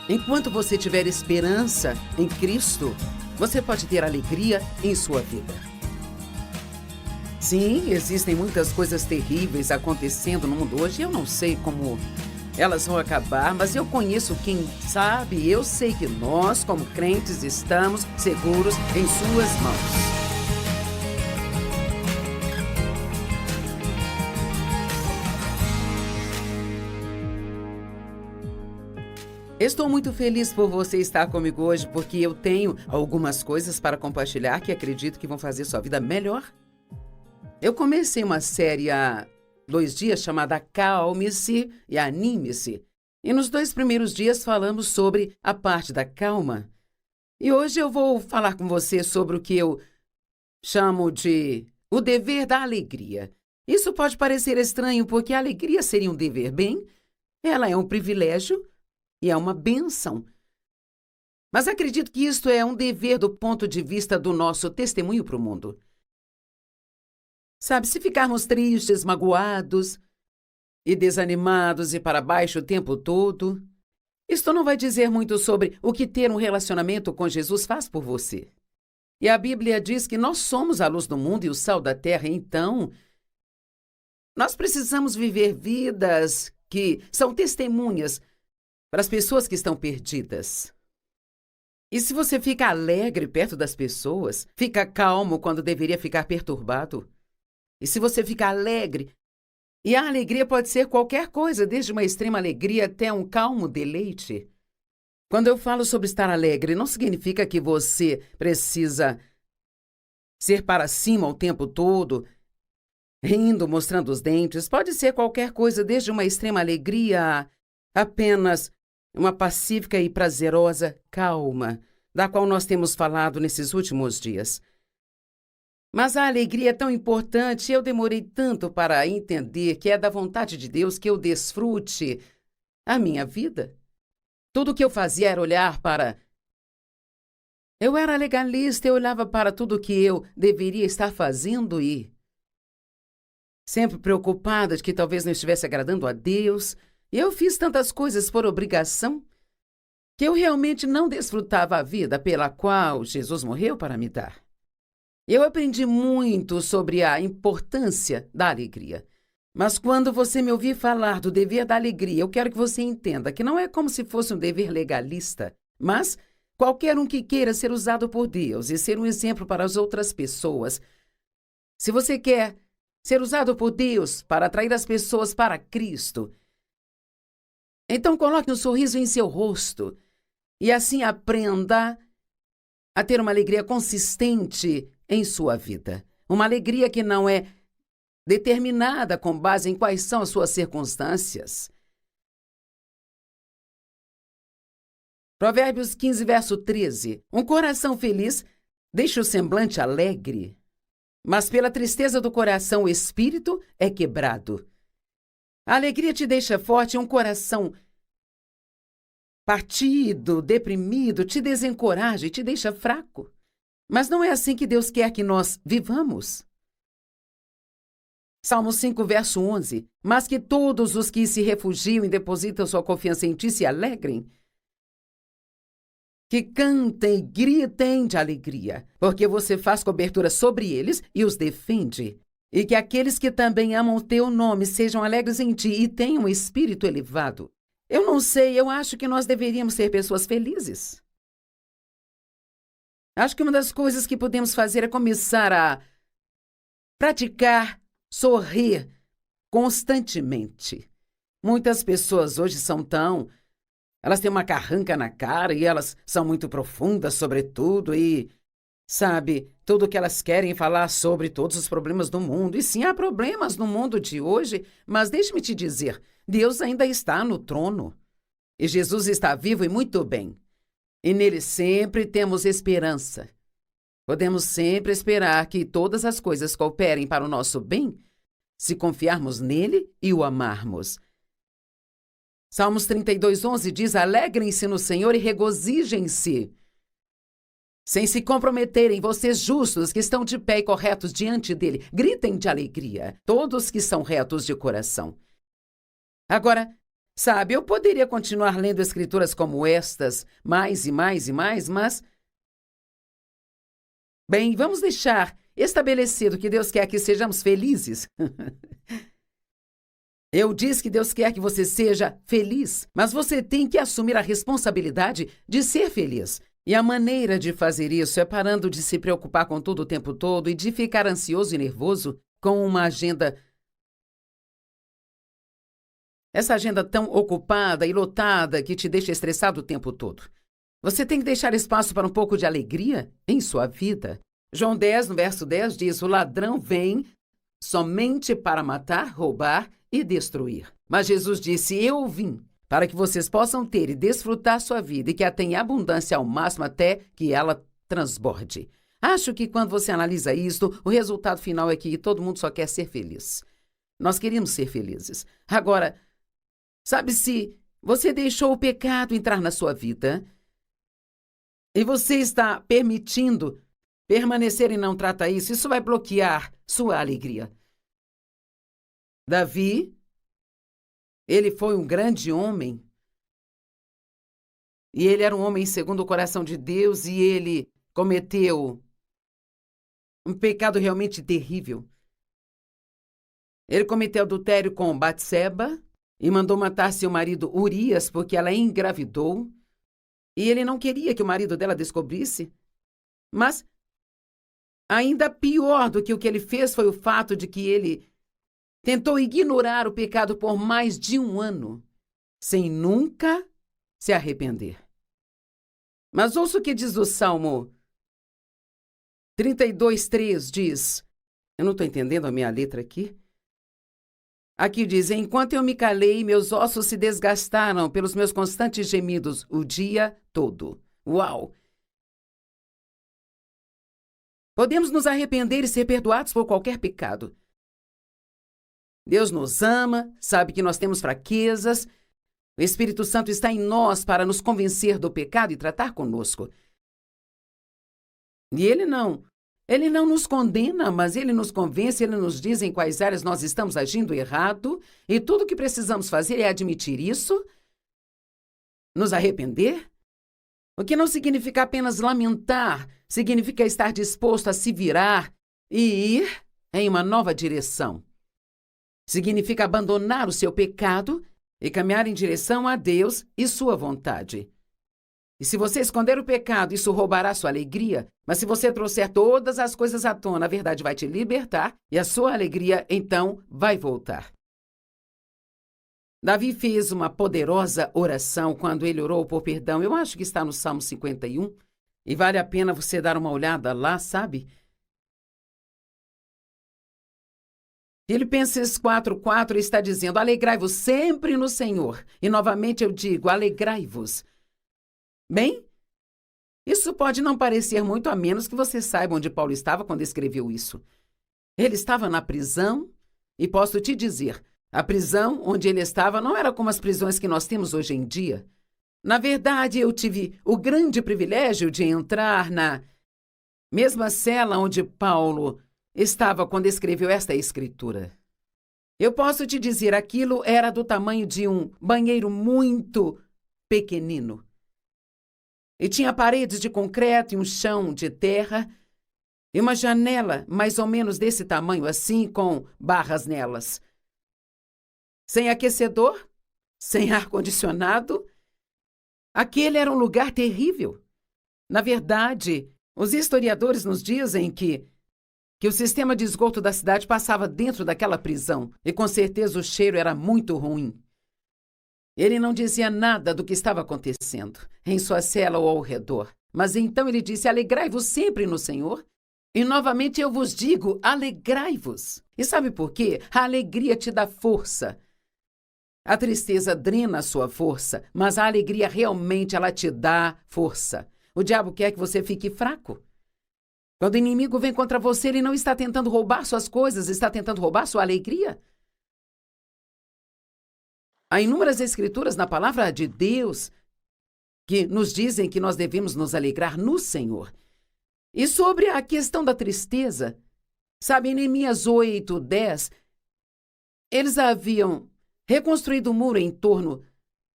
Enquanto você tiver esperança em Cristo, você pode ter alegria em sua vida. Sim, existem muitas coisas terríveis acontecendo no mundo hoje. Eu não sei como elas vão acabar, mas eu conheço quem sabe e eu sei que nós, como crentes, estamos seguros em suas mãos. Estou muito feliz por você estar comigo hoje, porque eu tenho algumas coisas para compartilhar que acredito que vão fazer sua vida melhor. Eu comecei uma série há 2 dias chamada Acalme-se e Anime-se. E nos 2 primeiros dias falamos sobre a parte da calma. E hoje eu vou falar com você sobre o que eu chamo de o dever da alegria. Isso pode parecer estranho, porque a alegria seria um dever. Bem, ela é um privilégio e é uma bênção. Mas acredito que isto é um dever do ponto de vista do nosso testemunho para o mundo. Sabe, se ficarmos tristes, magoados e desanimados e para baixo o tempo todo, isto não vai dizer muito sobre o que ter um relacionamento com Jesus faz por você. E a Bíblia diz que nós somos a luz do mundo e o sal da terra, então nós precisamos viver vidas que são testemunhas para as pessoas que estão perdidas. E se você fica alegre perto das pessoas, fica calmo quando deveria ficar perturbado. E se você fica alegre, e a alegria pode ser qualquer coisa, desde uma extrema alegria até um calmo deleite. Quando eu falo sobre estar alegre, não significa que você precisa ser para cima o tempo todo, rindo, mostrando os dentes. Pode ser qualquer coisa, desde uma extrema alegria a apenas uma pacífica e prazerosa calma, da qual nós temos falado nesses últimos dias. Mas a alegria é tão importante, eu demorei tanto para entender que é da vontade de Deus que eu desfrute a minha vida. Tudo o que eu fazia era olhar para... Eu era legalista, eu olhava para tudo o que eu deveria estar fazendo e... sempre preocupada de que talvez não estivesse agradando a Deus. Eu fiz tantas coisas por obrigação que eu realmente não desfrutava a vida pela qual Jesus morreu para me dar. Eu aprendi muito sobre a importância da alegria. Mas quando você me ouvir falar do dever da alegria, eu quero que você entenda que não é como se fosse um dever legalista, mas qualquer um que queira ser usado por Deus e ser um exemplo para as outras pessoas. Se você quer ser usado por Deus para atrair as pessoas para Cristo, então coloque um sorriso em seu rosto e assim aprenda a ter uma alegria consistente em sua vida. Uma alegria que não é determinada com base em quais são as suas circunstâncias. Provérbios 15, verso 13. Um coração feliz deixa o semblante alegre, mas pela tristeza do coração o espírito é quebrado. A alegria te deixa forte, um coração partido, deprimido, te desencoraja e te deixa fraco. Mas não é assim que Deus quer que nós vivamos. Salmo 5, verso 11. Mas que todos os que se refugiam e depositam sua confiança em ti se alegrem. Que cantem e gritem de alegria, porque você faz cobertura sobre eles e os defende. E que aqueles que também amam o teu nome sejam alegres em ti e tenham um espírito elevado. Eu não sei, eu acho que nós deveríamos ser pessoas felizes. Acho que uma das coisas que podemos fazer é começar a praticar sorrir constantemente. Muitas pessoas hoje são tão... Elas têm uma carranca na cara e elas são muito profundas sobre tudo e, sabe, tudo que elas querem falar sobre todos os problemas do mundo. E sim, há problemas no mundo de hoje, mas deixe-me te dizer, Deus ainda está no trono. E Jesus está vivo e muito bem. E nele sempre temos esperança. Podemos sempre esperar que todas as coisas cooperem para o nosso bem, se confiarmos nele e o amarmos. Salmos 32, 11 diz, alegrem-se no Senhor e regozijem-se. Sem se comprometerem, vocês justos que estão de pé e corretos diante dele, gritem de alegria, todos que são retos de coração. Agora, Sabe, eu poderia continuar lendo escrituras como estas, mais e mais e mais, mas... Bem, vamos deixar estabelecido que Deus quer que sejamos felizes. Eu disse que Deus quer que você seja feliz, mas você tem que assumir a responsabilidade de ser feliz. E a maneira de fazer isso é parando de se preocupar com tudo o tempo todo e de ficar ansioso e nervoso com uma agenda. Essa agenda tão ocupada e lotada que te deixa estressado o tempo todo. Você tem que deixar espaço para um pouco de alegria em sua vida. João 10, no verso 10, diz: o ladrão vem somente para matar, roubar e destruir. Mas Jesus disse: eu vim para que vocês possam ter e desfrutar sua vida e que a tenha abundância ao máximo até que ela transborde. Acho que quando você analisa isto, o resultado final é que todo mundo só quer ser feliz. Nós queremos ser felizes. Agora, sabe, se você deixou o pecado entrar na sua vida e você está permitindo permanecer e não trata isso, isso vai bloquear sua alegria. Davi, ele foi um grande homem. E ele era um homem segundo o coração de Deus e ele cometeu um pecado realmente terrível. Ele cometeu adultério com Batseba e mandou matar seu marido Urias porque ela engravidou. E ele não queria que o marido dela descobrisse. Mas ainda pior do que o que ele fez foi o fato de que ele tentou ignorar o pecado por mais de 1 ano, sem nunca se arrepender. Mas ouça o que diz o Salmo 32:3, diz... Eu não estou entendendo a minha letra aqui. Aqui diz: enquanto eu me calei, meus ossos se desgastaram pelos meus constantes gemidos o dia todo. Uau! Podemos nos arrepender e ser perdoados por qualquer pecado. Deus nos ama, sabe que nós temos fraquezas. O Espírito Santo está em nós para nos convencer do pecado e tratar conosco. E Ele não nos condena, mas Ele nos convence, Ele nos diz em quais áreas nós estamos agindo errado, e tudo o que precisamos fazer é admitir isso, nos arrepender, o que não significa apenas lamentar, significa estar disposto a se virar e ir em uma nova direção. Significa abandonar o seu pecado e caminhar em direção a Deus e sua vontade. E se você esconder o pecado, isso roubará sua alegria, mas se você trouxer todas as coisas à tona, a verdade vai te libertar e a sua alegria, então, vai voltar. Davi fez uma poderosa oração quando ele orou por perdão. Eu acho que está no Salmo 51, e vale a pena você dar uma olhada lá, sabe? Filipenses 4:4 está dizendo: alegrai-vos sempre no Senhor. E novamente eu digo, alegrai-vos. Bem, isso pode não parecer muito, a menos que você saiba onde Paulo estava quando escreveu isso. Ele estava na prisão, e posso te dizer, a prisão onde ele estava não era como as prisões que nós temos hoje em dia. Na verdade, eu tive o grande privilégio de entrar na mesma cela onde Paulo estava quando escreveu esta escritura. Eu posso te dizer, aquilo era do tamanho de um banheiro muito pequenino. E tinha paredes de concreto e um chão de terra, e uma janela mais ou menos desse tamanho assim, com barras nelas. Sem aquecedor, sem ar-condicionado. Aquele era um lugar terrível. Na verdade, os historiadores nos dizem que o sistema de esgoto da cidade passava dentro daquela prisão, e com certeza o cheiro era muito ruim. Ele não dizia nada do que estava acontecendo em sua cela ou ao redor, mas então ele disse: alegrai-vos sempre no Senhor. E novamente eu vos digo, alegrai-vos. E sabe por quê? A alegria te dá força. A tristeza drena a sua força, mas a alegria realmente ela te dá força. O diabo quer que você fique fraco. Quando o inimigo vem contra você, ele não está tentando roubar suas coisas, está tentando roubar sua alegria. Há inúmeras escrituras na palavra de Deus que nos dizem que nós devemos nos alegrar no Senhor. E sobre a questão da tristeza, sabe, em Neemias 8:10, eles haviam reconstruído o muro em torno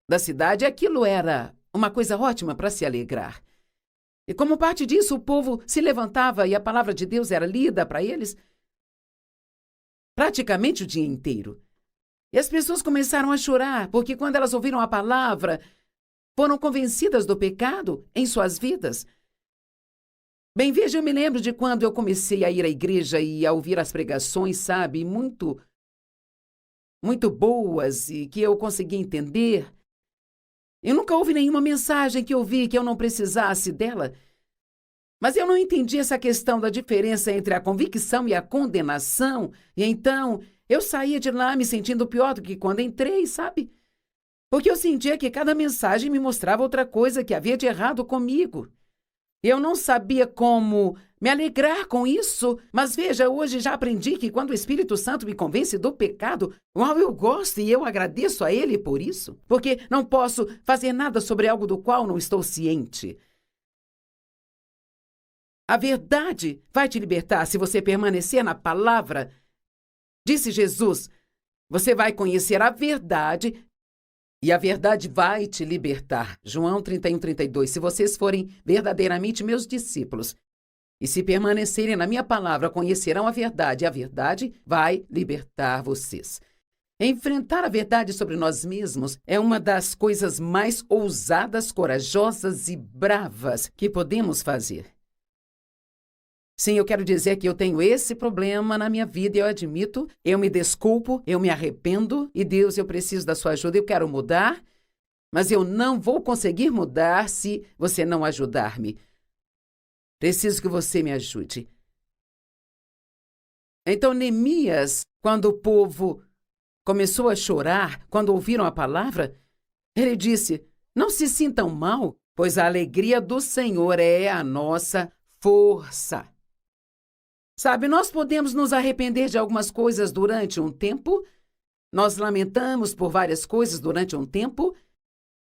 da cidade. Aquilo era uma coisa ótima para se alegrar. E como parte disso, o povo se levantava e a palavra de Deus era lida para eles praticamente o dia inteiro. E as pessoas começaram a chorar, porque quando elas ouviram a palavra, foram convencidas do pecado em suas vidas. Bem, veja, eu me lembro de quando eu comecei a ir à igreja e a ouvir as pregações, sabe, muito boas e que eu consegui entender. Eu nunca ouvi nenhuma mensagem que eu vi que eu não precisasse dela. Mas eu não entendi essa questão da diferença entre a convicção e a condenação. E então, eu saía de lá me sentindo pior do que quando entrei, sabe? Porque eu sentia que cada mensagem me mostrava outra coisa que havia de errado comigo. Eu não sabia como me alegrar com isso, mas veja, hoje já aprendi que quando o Espírito Santo me convence do pecado, uau, eu gosto e eu agradeço a Ele por isso, porque não posso fazer nada sobre algo do qual não estou ciente. A verdade vai te libertar se você permanecer na palavra. Disse Jesus, você vai conhecer a verdade e a verdade vai te libertar. João 31:32. Se vocês forem verdadeiramente meus discípulos e se permanecerem na minha palavra, conhecerão a verdade e a verdade vai libertar vocês. Enfrentar a verdade sobre nós mesmos é uma das coisas mais ousadas, corajosas e bravas que podemos fazer. Sim, eu quero dizer que eu tenho esse problema na minha vida e eu admito, eu me desculpo, eu me arrependo e Deus, eu preciso da sua ajuda, eu quero mudar, mas eu não vou conseguir mudar se você não ajudar-me. Preciso que você me ajude. Então, Neemias, quando o povo começou a chorar, quando ouviram a palavra, ele disse, não se sintam mal, pois a alegria do Senhor é a nossa força. Sabe, nós podemos nos arrepender de algumas coisas durante um tempo, nós lamentamos por várias coisas durante um tempo,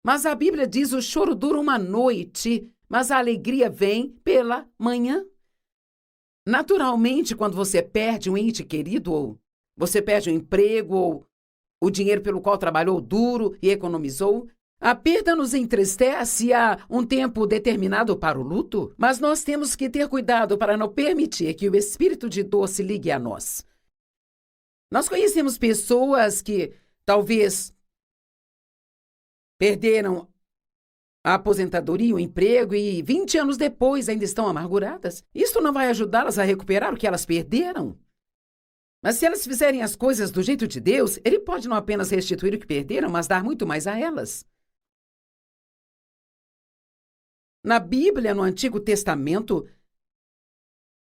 mas a Bíblia diz o choro dura uma noite, mas a alegria vem pela manhã. Naturalmente, quando você perde um ente querido, ou você perde um emprego, ou o dinheiro pelo qual trabalhou duro e economizou, a perda nos entristece há um tempo determinado para o luto, mas nós temos que ter cuidado para não permitir que o espírito de dor se ligue a nós. Nós conhecemos pessoas que talvez perderam a aposentadoria, o emprego e 20 anos depois ainda estão amarguradas. Isso não vai ajudá-las a recuperar o que elas perderam. Mas se elas fizerem as coisas do jeito de Deus, Ele pode não apenas restituir o que perderam, mas dar muito mais a elas. Na Bíblia, no Antigo Testamento,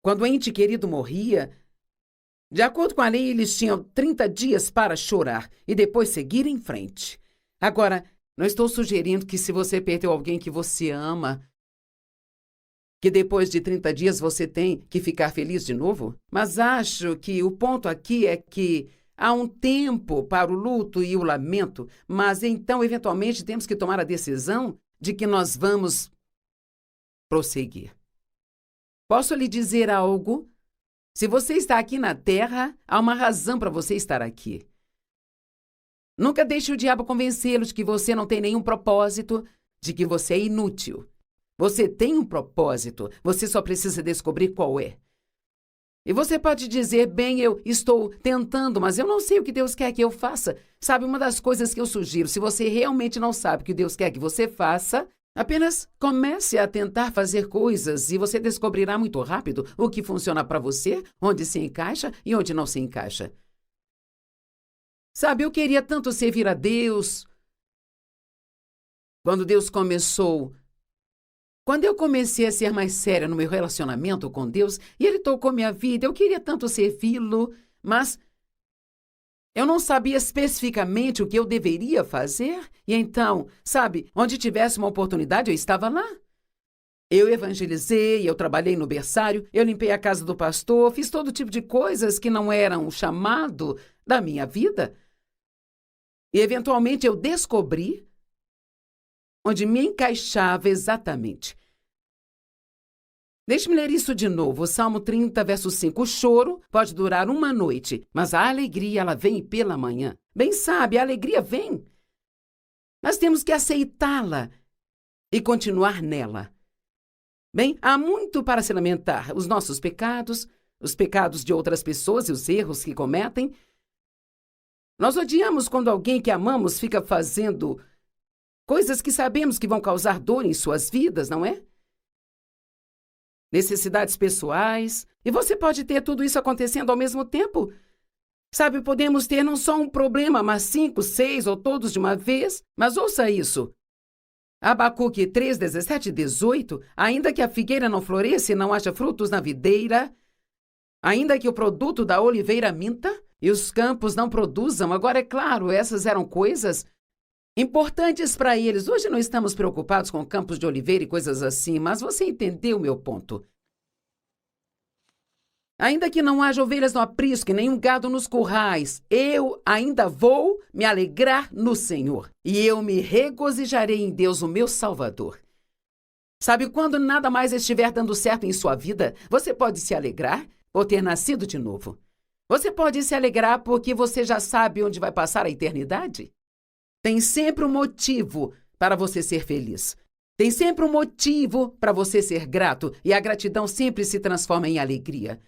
quando o ente querido morria, de acordo com a lei, eles tinham 30 dias para chorar e depois seguir em frente. Agora, não estou sugerindo que se você perdeu alguém que você ama, que depois de 30 dias você tem que ficar feliz de novo, mas acho que o ponto aqui é que há um tempo para o luto e o lamento, mas então, eventualmente, temos que tomar a decisão de que nós vamos prosseguir. Posso lhe dizer algo? Se você está aqui na Terra, há uma razão para você estar aqui. Nunca deixe o diabo convencê-lo de que você não tem nenhum propósito, de que você é inútil. Você tem um propósito, você só precisa descobrir qual é. E você pode dizer, bem, eu estou tentando, mas eu não sei o que Deus quer que eu faça. Sabe, uma das coisas que eu sugiro, se você realmente não sabe o que Deus quer que você faça, apenas comece a tentar fazer coisas e você descobrirá muito rápido o que funciona para você, onde se encaixa e onde não se encaixa. Sabe, eu queria tanto servir a Deus. Quando eu comecei a ser mais séria no meu relacionamento com Deus e Ele tocou minha vida, eu queria tanto servi-lo, mas eu não sabia especificamente o que eu deveria fazer. E então, sabe, onde tivesse uma oportunidade, eu estava lá. Eu evangelizei, eu trabalhei no berçário, eu limpei a casa do pastor, fiz todo tipo de coisas que não eram o chamado da minha vida. E, eventualmente, eu descobri onde me encaixava exatamente. Deixe-me ler isso de novo. Salmo 30, verso 5. O choro pode durar uma noite, mas a alegria, ela vem pela manhã. Bem sabe, a alegria vem. Nós temos que aceitá-la e continuar nela. Bem, há muito para se lamentar. Os nossos pecados, os pecados de outras pessoas e os erros que cometem. Nós odiamos quando alguém que amamos fica fazendo coisas que sabemos que vão causar dor em suas vidas, não é? Necessidades pessoais. E você pode ter tudo isso acontecendo ao mesmo tempo. Sabe, podemos ter não só um problema, mas 5, 6 ou todos de uma vez. Mas ouça isso. Abacuque 3, 17 e 18. Ainda que a figueira não floresça e não haja frutos na videira, ainda que o produto da oliveira minta e os campos não produzam. Agora, é claro, essas eram coisas importantes para eles. Hoje não estamos preocupados com campos de oliveira e coisas assim, mas você entendeu o meu ponto. Ainda que não haja ovelhas no aprisco e nenhum gado nos currais, eu ainda vou me alegrar no Senhor. E eu me regozijarei em Deus, o meu Salvador. Sabe, quando nada mais estiver dando certo em sua vida, você pode se alegrar por ter nascido de novo. Você pode se alegrar porque você já sabe onde vai passar a eternidade. Tem sempre um motivo para você ser feliz. Tem sempre um motivo para você ser grato. E a gratidão sempre se transforma em alegria.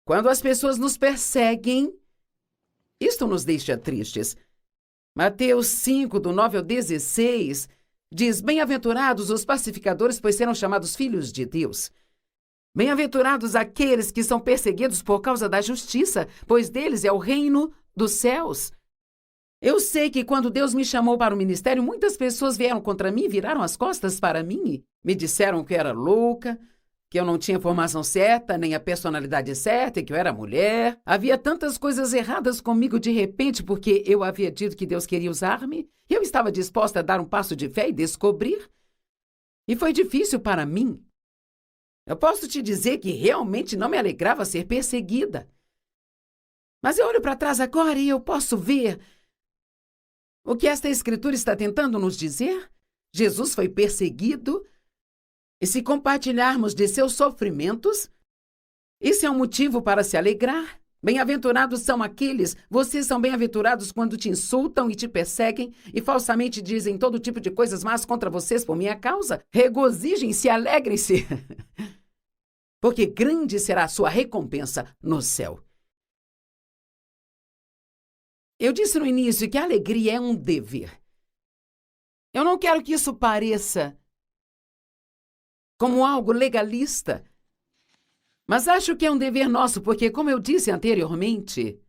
Quando as pessoas nos perseguem, isto nos deixa tristes. Mateus 5, do 9 ao 16, diz: Bem-aventurados os pacificadores, pois serão chamados filhos de Deus. Bem-aventurados aqueles que são perseguidos por causa da justiça, pois deles é o reino dos céus. Eu sei que quando Deus me chamou para o ministério, muitas pessoas vieram contra mim, viraram as costas para mim. Me disseram que eu era louca, que eu não tinha formação certa, nem a personalidade certa, e que eu era mulher. Havia tantas coisas erradas comigo de repente, porque eu havia dito que Deus queria usar-me. Eu estava disposta a dar um passo de fé e descobrir. E foi difícil para mim. Eu posso te dizer que realmente não me alegrava ser perseguida. Mas eu olho para trás agora e eu posso ver o que esta escritura está tentando nos dizer. Jesus foi perseguido. E se compartilharmos de seus sofrimentos, isso é um motivo para se alegrar. Bem-aventurados são aqueles, vocês são bem-aventurados quando te insultam e te perseguem e falsamente dizem todo tipo de coisas más contra vocês por minha causa. Regozijem-se, alegrem-se, porque grande será a sua recompensa no céu. Eu disse no início que a alegria é um dever. Eu não quero que isso pareça como algo legalista. Mas acho que é um dever nosso, porque, como eu disse anteriormente,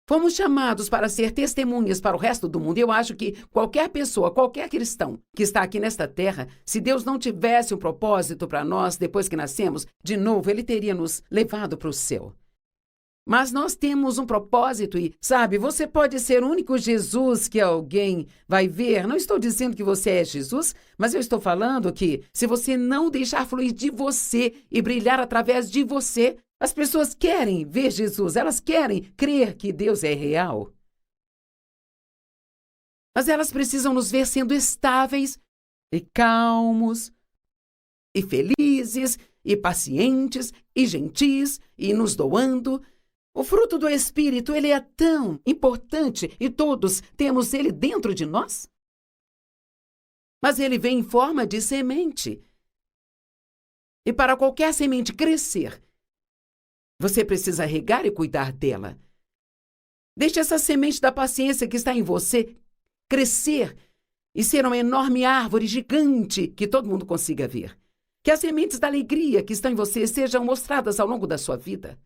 fomos chamados para ser testemunhas para o resto do mundo. Eu acho que qualquer pessoa, qualquer cristão que está aqui nesta terra, se Deus não tivesse um propósito para nós depois que nascemos, de novo, Ele teria nos levado para o céu. Mas nós temos um propósito e, sabe, você pode ser o único Jesus que alguém vai ver. Não estou dizendo que você é Jesus, mas eu estou falando que se você não deixar fluir de você e brilhar através de você, as pessoas querem ver Jesus, elas querem crer que Deus é real. Mas elas precisam nos ver sendo estáveis e calmos e felizes e pacientes e gentis e nos doando. O fruto do Espírito, ele é tão importante e todos temos ele dentro de nós. Mas ele vem em forma de semente. E para qualquer semente crescer, você precisa regar e cuidar dela. Deixe essa semente da paciência que está em você crescer e ser uma enorme árvore gigante que todo mundo consiga ver. Que as sementes da alegria que estão em você sejam mostradas ao longo da sua vida.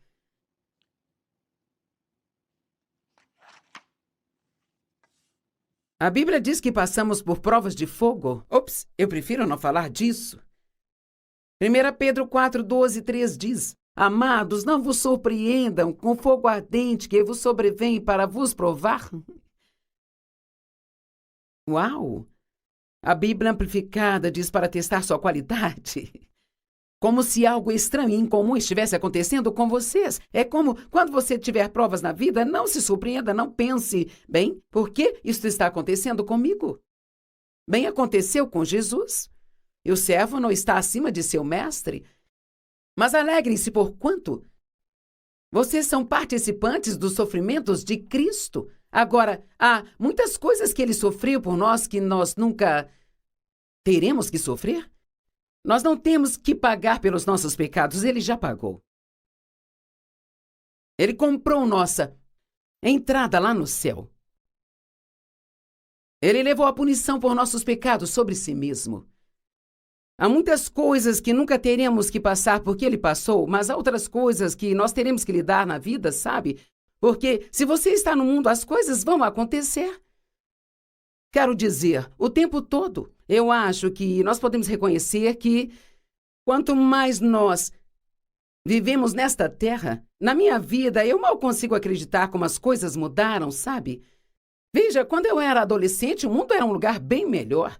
A Bíblia diz que passamos por provas de fogo. Ops, eu prefiro não falar disso. 1 Pedro 4, 12, 3 diz: Amados, não vos surpreendam com fogo ardente que vos sobrevém para vos provar. Uau! A Bíblia Amplificada diz para testar sua qualidade. Como se algo estranho e incomum estivesse acontecendo com vocês. É como quando você tiver provas na vida, não se surpreenda, não pense, bem, por que isso está acontecendo comigo? Bem, aconteceu com Jesus. e o servo não está acima de seu mestre. Mas alegrem-se porquanto vocês são participantes dos sofrimentos de Cristo. Agora, há muitas coisas que ele sofreu por nós que nós nunca teremos que sofrer. Nós não temos que pagar pelos nossos pecados, ele já pagou. Ele comprou nossa entrada lá no céu. Ele levou a punição por nossos pecados sobre si mesmo. Há muitas coisas que nunca teremos que passar porque ele passou, mas há outras coisas que nós teremos que lidar na vida, sabe? Porque se você está no mundo, as coisas vão acontecer. Quero dizer, o tempo todo, eu acho que nós podemos reconhecer que quanto mais nós vivemos nesta terra, na minha vida, eu mal consigo acreditar como as coisas mudaram, sabe? Veja, quando eu era adolescente, o mundo era um lugar bem melhor.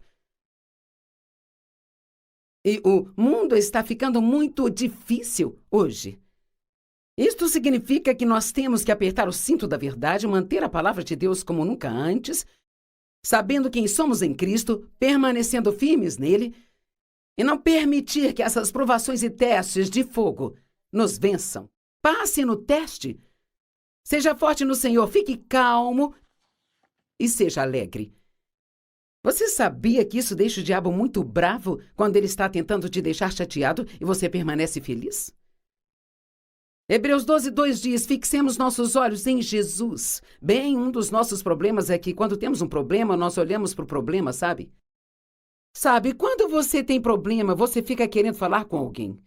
E o mundo está ficando muito difícil hoje. Isto significa que nós temos que apertar o cinto da verdade, manter a palavra de Deus como nunca antes, sabendo quem somos em Cristo, permanecendo firmes nele, e não permitir que essas provações e testes de fogo nos vençam. Passe no teste. Seja forte no Senhor, fique calmo e seja alegre. Você sabia que isso deixa o diabo muito bravo quando ele está tentando te deixar chateado e você permanece feliz? Hebreus 12:2 diz, fixemos nossos olhos em Jesus. Bem, um dos nossos problemas é que quando temos um problema, nós olhamos para o problema, sabe? Sabe, quando você tem problema, você fica querendo falar com alguém.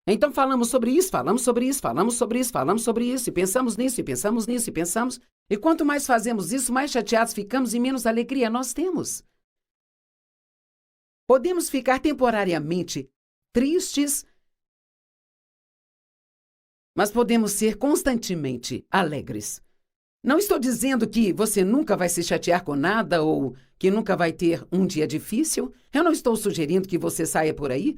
Então falamos sobre isso, falamos sobre isso, falamos sobre isso, falamos sobre isso, e pensamos nisso, e pensamos nisso, e pensamos. E quanto mais fazemos isso, mais chateados ficamos e menos alegria nós temos. Podemos ficar temporariamente tristes, mas podemos ser constantemente alegres. Não estou dizendo que você nunca vai se chatear com nada ou que nunca vai ter um dia difícil. Eu não estou sugerindo que você saia por aí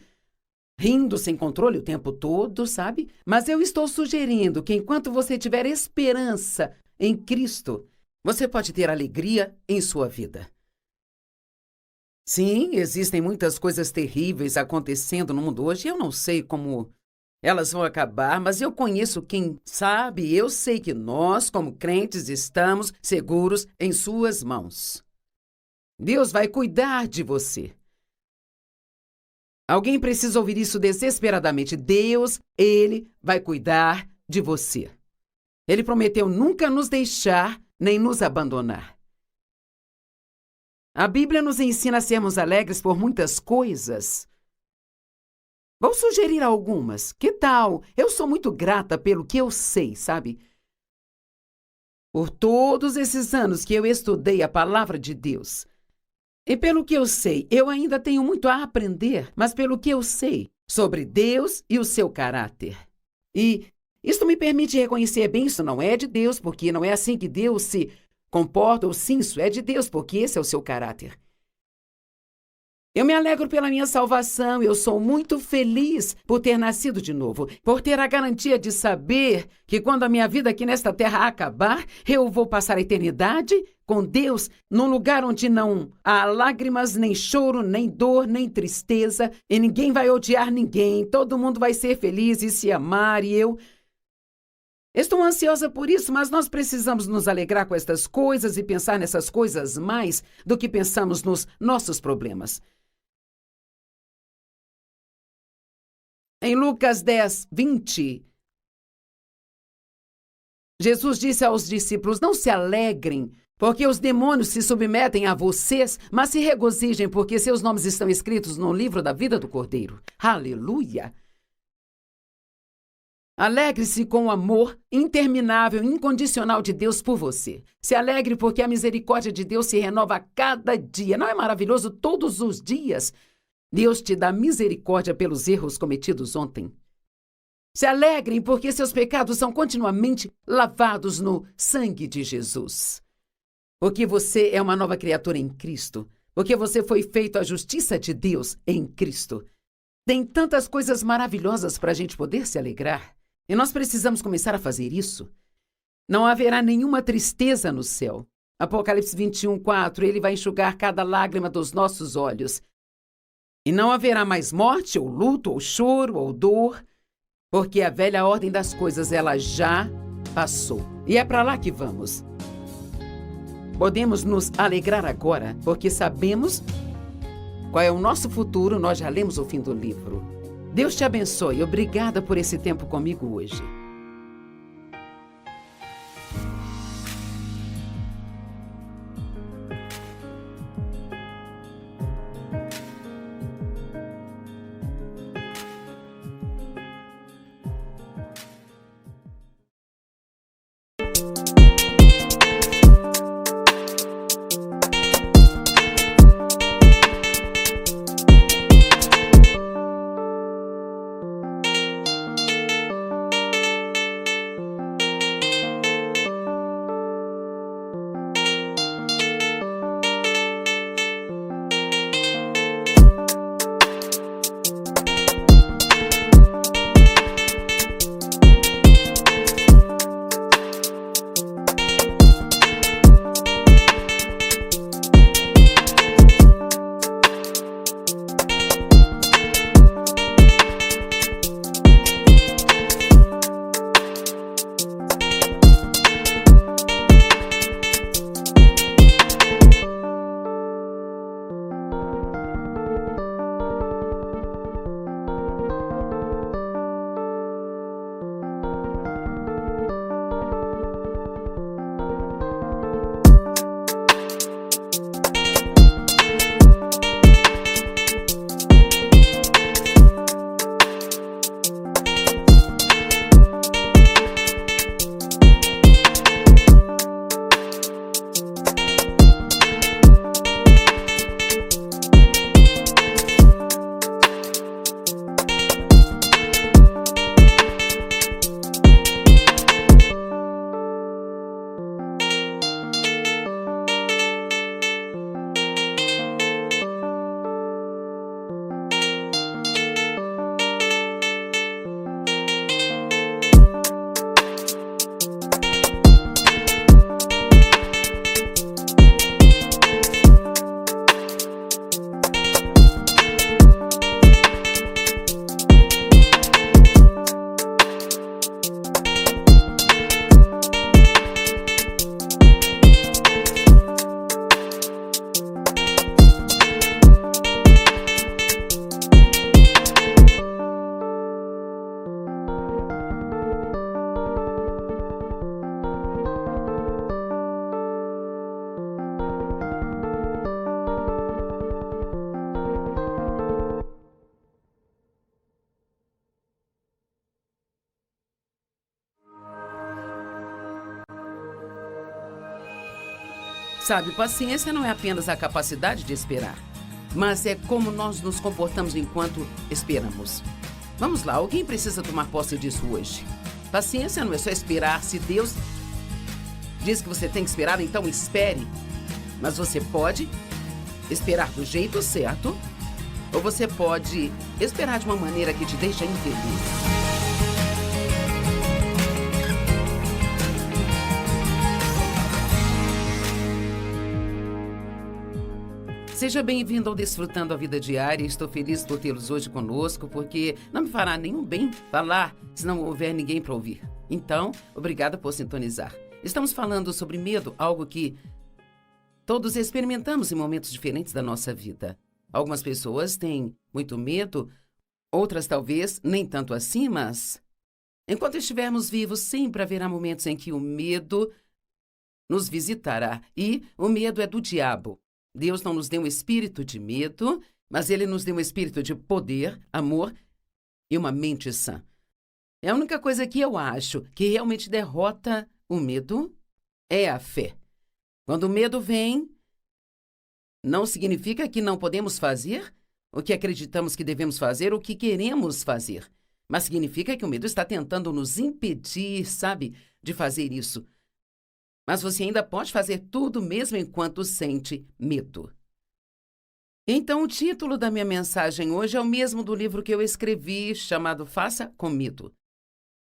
rindo sem controle o tempo todo, sabe? Mas eu estou sugerindo que enquanto você tiver esperança em Cristo, você pode ter alegria em sua vida. Sim, existem muitas coisas terríveis acontecendo no mundo hoje. Eu não sei como elas vão acabar, mas eu conheço quem sabe. Eu sei que nós, como crentes, estamos seguros em suas mãos. Deus vai cuidar de você. Alguém precisa ouvir isso desesperadamente. Deus, Ele vai cuidar de você. Ele prometeu nunca nos deixar nem nos abandonar. A Bíblia nos ensina a sermos alegres por muitas coisas. Vou sugerir algumas. Que tal? Eu sou muito grata pelo que eu sei, sabe? Por todos esses anos que eu estudei a palavra de Deus. E pelo que eu sei, eu ainda tenho muito a aprender, mas pelo que eu sei sobre Deus e o seu caráter. E isto me permite reconhecer bem, isso não é de Deus, porque não é assim que Deus se comporta, ou sim, isso é de Deus, porque esse é o seu caráter. Eu me alegro pela minha salvação, eu sou muito feliz por ter nascido de novo, por ter a garantia de saber que quando a minha vida aqui nesta terra acabar, eu vou passar a eternidade com Deus num lugar onde não há lágrimas, nem choro, nem dor, nem tristeza, e ninguém vai odiar ninguém, todo mundo vai ser feliz e se amar, e eu estou ansiosa por isso, mas nós precisamos nos alegrar com estas coisas e pensar nessas coisas mais do que pensamos nos nossos problemas. Em Lucas 10:20, Jesus disse aos discípulos, não se alegrem, porque os demônios se submetem a vocês, mas se regozijem, porque seus nomes estão escritos no livro da vida do Cordeiro. Aleluia! Alegre-se com o amor interminável e incondicional de Deus por você. Se alegre porque a misericórdia de Deus se renova a cada dia. Não é maravilhoso todos os dias? Deus te dá misericórdia pelos erros cometidos ontem. Se alegrem porque seus pecados são continuamente lavados no sangue de Jesus. Porque você é uma nova criatura em Cristo. Porque você foi feito a justiça de Deus em Cristo. Tem tantas coisas maravilhosas para a gente poder se alegrar. E nós precisamos começar a fazer isso. Não haverá nenhuma tristeza no céu. Apocalipse 21:4, ele vai enxugar cada lágrima dos nossos olhos. E não haverá mais morte, ou luto, ou choro, ou dor, porque a velha ordem das coisas, ela já passou. E é para lá que vamos. Podemos nos alegrar agora, porque sabemos qual é o nosso futuro, nós já lemos o fim do livro. Deus te abençoe. Obrigada por esse tempo comigo hoje. Sabe, paciência não é apenas a capacidade de esperar, mas é como nós nos comportamos enquanto esperamos. Vamos lá, alguém precisa tomar posse disso hoje. Paciência não é só esperar. Se Deus diz que você tem que esperar, então espere. Mas você pode esperar do jeito certo, ou você pode esperar de uma maneira que te deixa infeliz. Seja bem-vindo ao Desfrutando a Vida Diária. Estou feliz por tê-los hoje conosco, porque não me fará nenhum bem falar se não houver ninguém para ouvir. Então, obrigada por sintonizar. Estamos falando sobre medo, algo que todos experimentamos em momentos diferentes da nossa vida. Algumas pessoas têm muito medo, outras talvez nem tanto assim, mas enquanto estivermos vivos, sempre haverá momentos em que o medo nos visitará. E o medo é do diabo. Deus não nos deu um espírito de medo, mas Ele nos deu um espírito de poder, amor e uma mente sã. É a única coisa que eu acho que realmente derrota o medo é a fé. Quando o medo vem, não significa que não podemos fazer o que acreditamos que devemos fazer, o que queremos fazer. Mas significa que o medo está tentando nos impedir, sabe, de fazer isso. Mas você ainda pode fazer tudo mesmo enquanto sente medo. Então, o título da minha mensagem hoje é o mesmo do livro que eu escrevi, chamado Faça com Medo.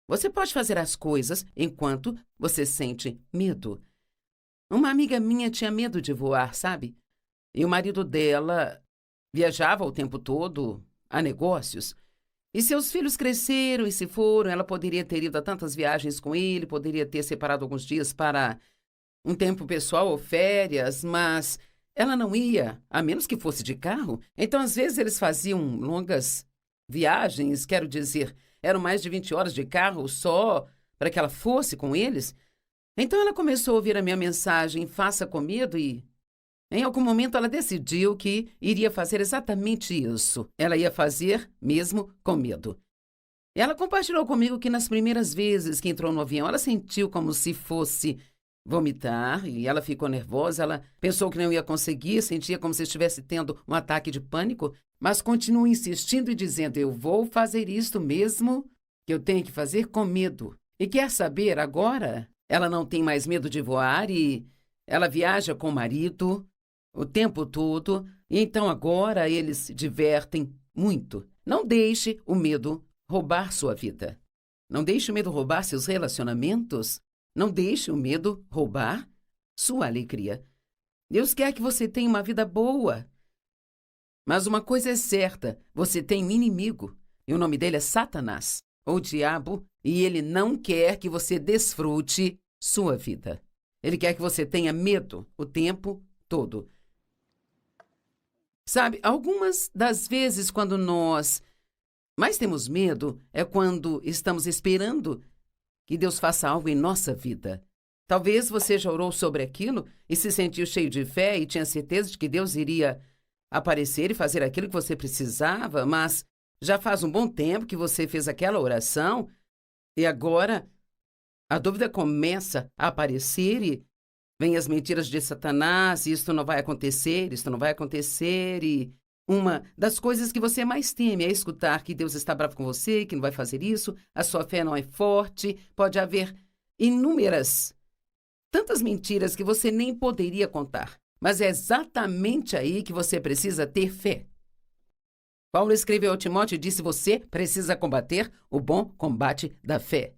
Você pode fazer as coisas enquanto você sente medo. Uma amiga minha tinha medo de voar, sabe? E o marido dela viajava o tempo todo a negócios. E seus filhos cresceram e se foram. Ela poderia ter ido a tantas viagens com ele, poderia ter separado alguns dias para um tempo pessoal ou férias, mas ela não ia, a menos que fosse de carro. Então, às vezes, eles faziam longas viagens, quero dizer, eram mais de 20 horas de carro só para que ela fosse com eles. Então, ela começou a ouvir a minha mensagem, faça com medo, e em algum momento ela decidiu que iria fazer exatamente isso. Ela ia fazer mesmo com medo. Ela compartilhou comigo que nas primeiras vezes que entrou no avião, ela sentiu como se fosse vomitar e ela ficou nervosa. Ela pensou que não ia conseguir, sentia como se estivesse tendo um ataque de pânico, mas continua insistindo e dizendo: eu vou fazer isto mesmo que eu tenho que fazer com medo. E quer saber, agora ela não tem mais medo de voar e ela viaja com o marido o tempo todo, e então agora eles se divertem muito. Não deixe o medo roubar sua vida. Não deixe o medo roubar seus relacionamentos. Não deixe o medo roubar sua alegria. Deus quer que você tenha uma vida boa. Mas uma coisa é certa, você tem um inimigo, e o nome dele é Satanás, ou diabo, e ele não quer que você desfrute sua vida. Ele quer que você tenha medo o tempo todo. Sabe, algumas das vezes quando nós mais temos medo é quando estamos esperando que Deus faça algo em nossa vida. Talvez você já orou sobre aquilo e se sentiu cheio de fé e tinha certeza de que Deus iria aparecer e fazer aquilo que você precisava, mas já faz um bom tempo que você fez aquela oração e agora a dúvida começa a aparecer e vem as mentiras de Satanás, isto não vai acontecer, isto não vai acontecer, e uma das coisas que você mais teme é escutar que Deus está bravo com você, que não vai fazer isso, a sua fé não é forte, pode haver inúmeras, tantas mentiras que você nem poderia contar, mas é exatamente aí que você precisa ter fé. Paulo escreveu ao Timóteo e disse: você precisa combater o bom combate da fé.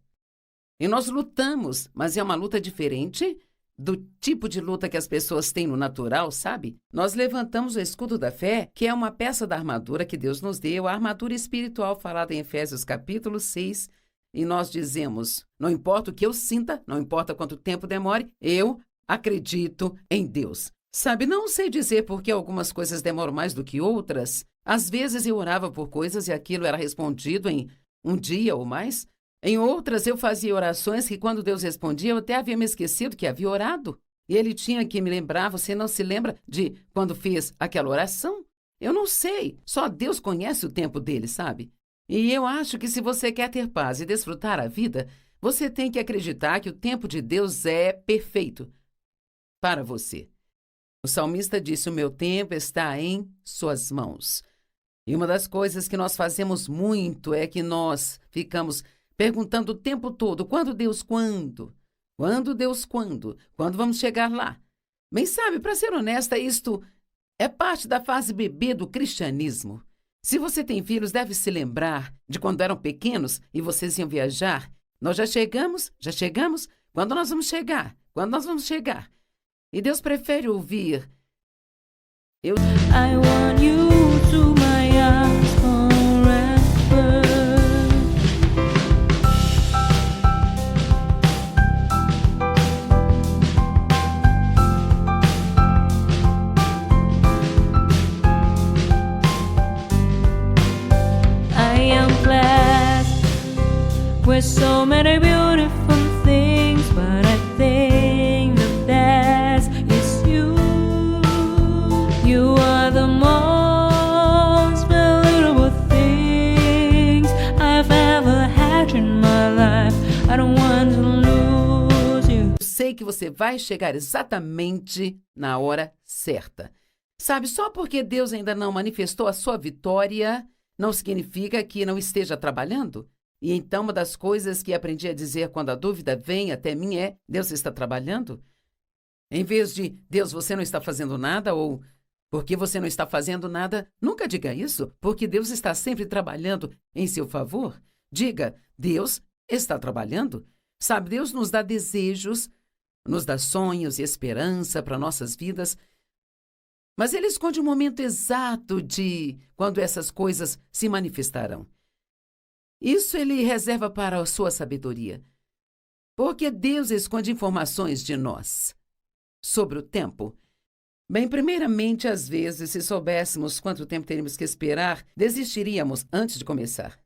E nós lutamos, mas é uma luta diferente do tipo de luta que as pessoas têm no natural, sabe? Nós levantamos o escudo da fé, que é uma peça da armadura que Deus nos deu, a armadura espiritual falada em Efésios capítulo 6, e nós dizemos: não importa o que eu sinta, não importa quanto tempo demore, eu acredito em Deus. Sabe, não sei dizer por que algumas coisas demoram mais do que outras. Às vezes eu orava por coisas e aquilo era respondido em um dia ou mais. Em outras, eu fazia orações que, quando Deus respondia, eu até havia me esquecido que havia orado. E ele tinha que me lembrar: você não se lembra de quando fez aquela oração? Eu não sei, só Deus conhece o tempo dele, sabe? E eu acho que se você quer ter paz e desfrutar a vida, você tem que acreditar que o tempo de Deus é perfeito para você. O salmista disse: o meu tempo está em suas mãos. E uma das coisas que nós fazemos muito é que nós ficamos perguntando o tempo todo: quando, Deus, quando? Quando, Deus, quando? Quando vamos chegar lá? Bem, sabe, para ser honesta, isto é parte da fase bebê do cristianismo. Se você tem filhos, deve se lembrar de quando eram pequenos e vocês iam viajar. Nós já chegamos? Já chegamos? Quando nós vamos chegar? Quando nós vamos chegar? E Deus prefere ouvir: I want you to my arms forever. I am blessed with so many beautiful things, but I think the best is you. You are the most valuable things I've ever had in my life. I don't want to lose you. eu sei que você vai chegar exatamente na hora certa. Sabe, só porque Deus ainda não manifestou a sua vitória, não significa que não esteja trabalhando. E então uma das coisas que aprendi a dizer quando a dúvida vem até mim é: Deus está trabalhando? Em vez de Deus, você não está fazendo nada, ou porque você não está fazendo nada, nunca diga isso, porque Deus está sempre trabalhando em seu favor. Diga: Deus está trabalhando. Sabe, Deus nos dá desejos, nos dá sonhos e esperança para nossas vidas, Mas ele esconde o momento exato de quando essas coisas se manifestarão. Isso ele reserva para a sua sabedoria. Porque Deus esconde informações de nós sobre o tempo. Bem, primeiramente, às vezes, se soubéssemos quanto tempo teríamos que esperar, desistiríamos antes de começar.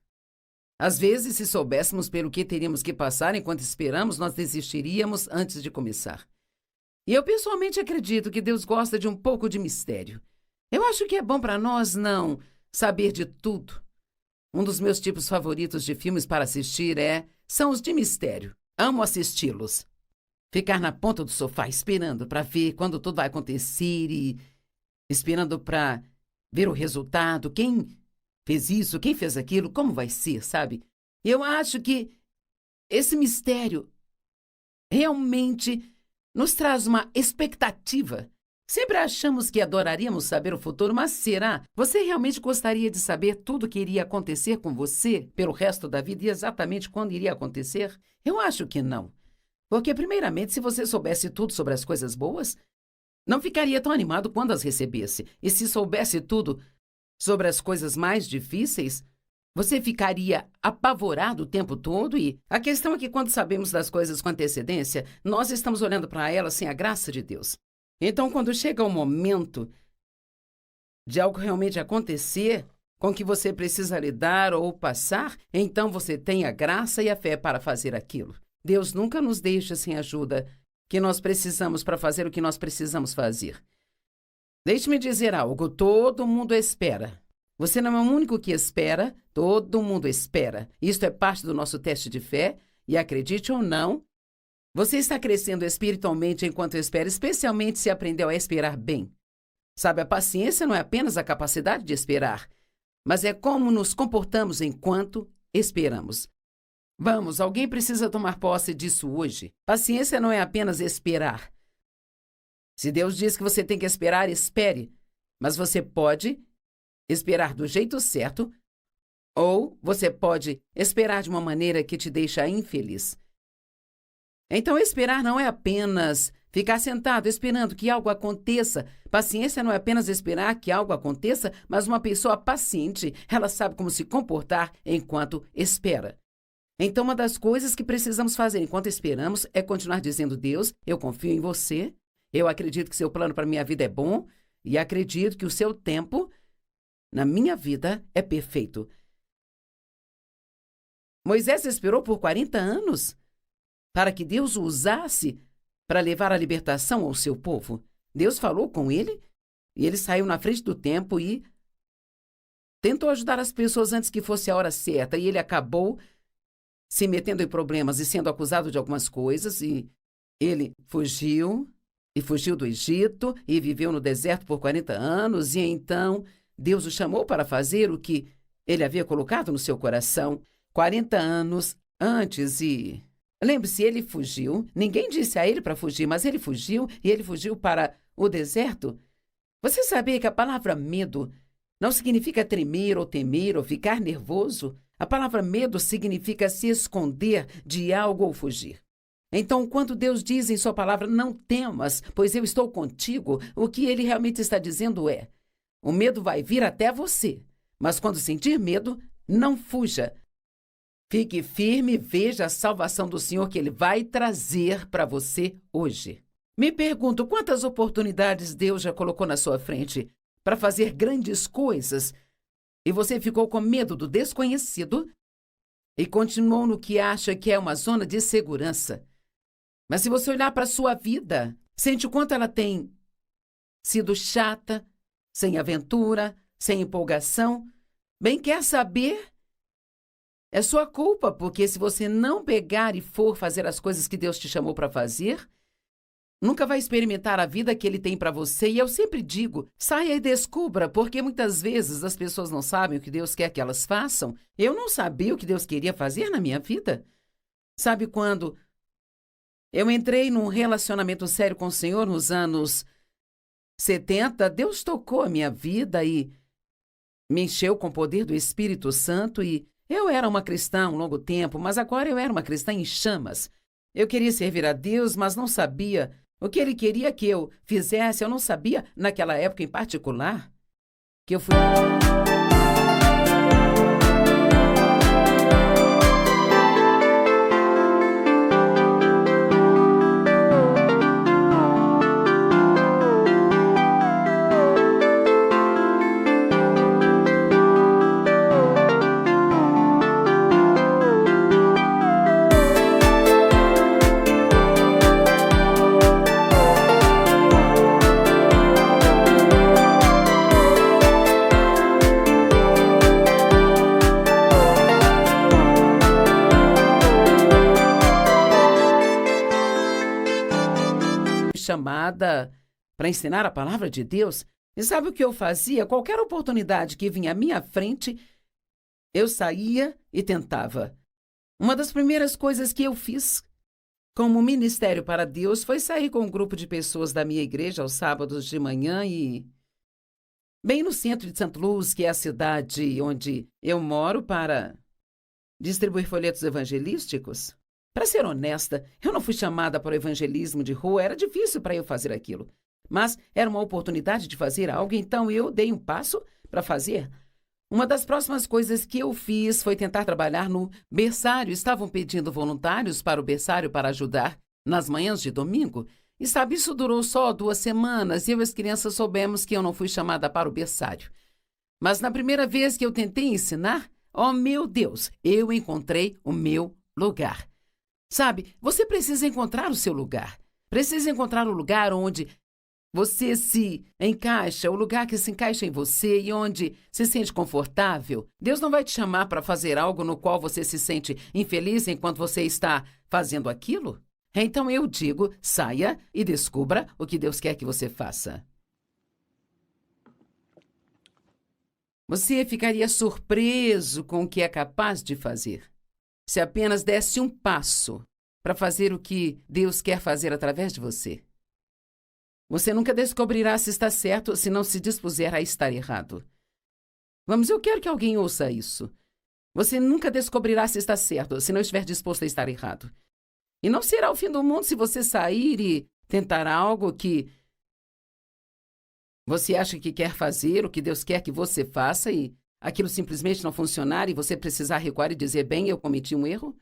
Às vezes, se soubéssemos pelo que teríamos que passar enquanto esperamos, nós desistiríamos antes de começar. E eu pessoalmente acredito que Deus gosta de um pouco de mistério. Eu acho que é bom para nós não saber de tudo. Um dos meus tipos favoritos de filmes para assistir são os de mistério. Amo assisti-los. Ficar na ponta do sofá esperando para ver quando tudo vai acontecer e esperando para ver o resultado, quem fez isso, quem fez aquilo, como vai ser, sabe? Eu acho que esse mistério realmente nos traz uma expectativa. Sempre achamos que adoraríamos saber o futuro, mas será? Você realmente gostaria de saber tudo o que iria acontecer com você pelo resto da vida e exatamente quando iria acontecer? Eu acho que não. Porque, primeiramente, se você soubesse tudo sobre as coisas boas, não ficaria tão animado quando as recebesse. E se soubesse tudo sobre as coisas mais difíceis, você ficaria apavorado o tempo todo. E a questão é que quando sabemos das coisas com antecedência, nós estamos olhando para elas sem a graça de Deus. Então, quando chega o momento de algo realmente acontecer com que você precisa lidar ou passar, então você tem a graça e a fé para fazer aquilo. Deus nunca nos deixa sem a ajuda que nós precisamos para fazer o que nós precisamos fazer. Deixe-me dizer algo, todo mundo espera. Você não é o único que espera, todo mundo espera. Isto é parte do nosso teste de fé, e acredite ou não, você está crescendo espiritualmente enquanto espera, especialmente se aprendeu a esperar bem. Sabe, a paciência não é apenas a capacidade de esperar, mas é como nos comportamos enquanto esperamos. Vamos, alguém precisa tomar posse disso hoje. Paciência não é apenas esperar. Se Deus diz que você tem que esperar, espere. Mas você pode esperar do jeito certo ou você pode esperar de uma maneira que te deixa infeliz. Então, esperar não é apenas ficar sentado esperando que algo aconteça. Paciência não é apenas esperar que algo aconteça, mas uma pessoa paciente, ela sabe como se comportar enquanto espera. Então, uma das coisas que precisamos fazer enquanto esperamos é continuar dizendo: Deus, eu confio em você, eu acredito que seu plano para a minha vida é bom e acredito que o seu tempo na minha vida é perfeito. Moisés esperou por 40 anos para que Deus o usasse para levar a libertação ao seu povo. Deus falou com ele e ele saiu na frente do tempo e tentou ajudar as pessoas antes que fosse a hora certa, e ele acabou se metendo em problemas e sendo acusado de algumas coisas, e ele fugiu do Egito e viveu no deserto por 40 anos, e então Deus o chamou para fazer o que ele havia colocado no seu coração 40 anos antes. E lembre-se, ele fugiu, ninguém disse a ele para fugir, mas ele fugiu, e ele fugiu para o deserto. Você sabia que a palavra medo não significa tremer ou temer ou ficar nervoso? A palavra medo significa se esconder de algo ou fugir. Então, quando Deus diz em sua palavra, não temas, pois eu estou contigo, o que ele realmente está dizendo é: o medo vai vir até você, mas quando sentir medo, não fuja. Fique firme e veja a salvação do Senhor que ele vai trazer para você hoje. Me pergunto, quantas oportunidades Deus já colocou na sua frente para fazer grandes coisas, e você ficou com medo do desconhecido e continuou no que acha que é uma zona de segurança. Mas se você olhar para a sua vida, sente o quanto ela tem sido chata, sem aventura, sem empolgação. Bem, quer saber? É sua culpa, porque se você não pegar e for fazer as coisas que Deus te chamou para fazer, nunca vai experimentar a vida que Ele tem para você. E eu sempre digo, saia e descubra, porque muitas vezes as pessoas não sabem o que Deus quer que elas façam. Eu não sabia o que Deus queria fazer na minha vida. Sabe quando eu entrei num relacionamento sério com o Senhor nos anos 70, Deus tocou a minha vida e me encheu com o poder do Espírito Santo, e eu era uma cristã há um longo tempo, mas agora eu era uma cristã em chamas. Eu queria servir a Deus, mas não sabia O que ele queria que eu fizesse, eu não sabia, naquela época em particular, que eu fui... chamada para ensinar a palavra de Deus. E sabe o que eu fazia? Qualquer oportunidade que vinha à minha frente, eu saía e tentava. Uma das primeiras coisas que eu fiz como ministério para Deus foi sair com um grupo de pessoas da minha igreja aos sábados de manhã e bem no centro de St. Louis, que é a cidade onde eu moro, para distribuir folhetos evangelísticos. Para ser honesta, eu não fui chamada para o evangelismo de rua, era difícil para eu fazer aquilo. Mas era uma oportunidade de fazer algo, então eu dei um passo para fazer. Uma das próximas coisas que eu fiz foi tentar trabalhar no berçário. Estavam pedindo voluntários para o berçário para ajudar nas manhãs de domingo. E sabe, isso durou só 2 semanas e eu e as crianças soubemos que eu não fui chamada para o berçário. Mas na primeira vez que eu tentei ensinar, oh meu Deus, eu encontrei o meu lugar. Sabe, você precisa encontrar o seu lugar. Precisa encontrar o lugar onde você se encaixa, o lugar que se encaixa em você e onde se sente confortável. Deus não vai te chamar para fazer algo no qual você se sente infeliz enquanto você está fazendo aquilo. Então eu digo, saia e descubra o que Deus quer que você faça. Você ficaria surpreso com o que é capaz de fazer se apenas desse um passo para fazer o que Deus quer fazer através de você. Você nunca descobrirá se está certo se não se dispuser a estar errado. Vamos, eu quero que alguém ouça isso. Você nunca descobrirá se está certo se não estiver disposto a estar errado. E não será o fim do mundo se você sair e tentar algo que você acha que quer fazer, o que Deus quer que você faça, e aquilo simplesmente não funcionar e você precisar recuar e dizer, bem, eu cometi um erro?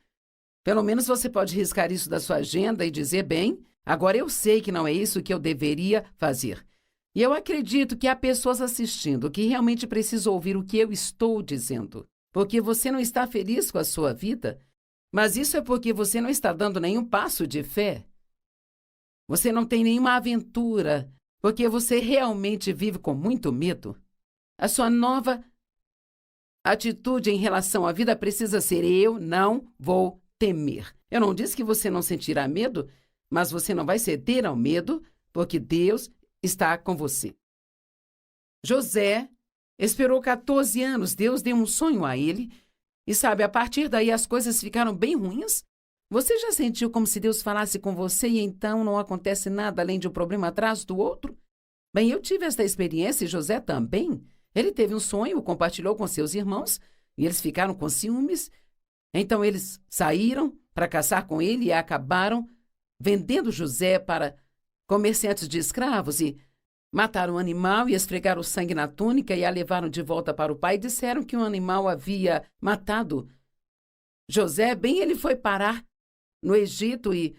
Pelo menos você pode riscar isso da sua agenda e dizer, bem, agora eu sei que não é isso que eu deveria fazer. E eu acredito que há pessoas assistindo que realmente precisam ouvir o que eu estou dizendo. Porque você não está feliz com a sua vida, mas isso é porque você não está dando nenhum passo de fé. Você não tem nenhuma aventura, porque você realmente vive com muito medo. A sua nova atitude em relação à vida precisa ser, eu não vou temer. Eu não disse que você não sentirá medo, mas você não vai ceder ao medo, porque Deus está com você. José esperou 14 anos, Deus deu um sonho a ele, e sabe, a partir daí as coisas ficaram bem ruins. Você já sentiu como se Deus falasse com você e então não acontece nada além de um problema atrás do outro? Bem, eu tive esta experiência e José também. Ele teve um sonho, compartilhou com seus irmãos, e eles ficaram com ciúmes. Então eles saíram para caçar com ele e acabaram vendendo José para comerciantes de escravos e mataram o animal e esfregaram o sangue na túnica e a levaram de volta para o pai e disseram que o animal havia matado José. Bem, ele foi parar no Egito e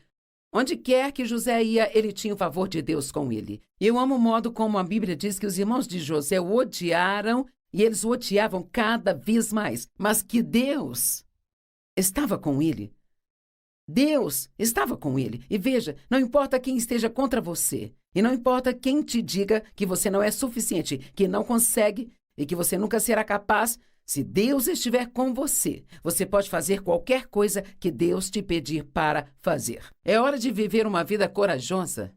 onde quer que José ia, ele tinha o favor de Deus com ele. Eu amo o modo como a Bíblia diz que os irmãos de José o odiaram e eles o odiavam cada vez mais, mas que Deus estava com ele. Deus estava com ele. E veja, não importa quem esteja contra você, e não importa quem te diga que você não é suficiente, que não consegue e que você nunca será capaz, se Deus estiver com você, você pode fazer qualquer coisa que Deus te pedir para fazer. É hora de viver uma vida corajosa.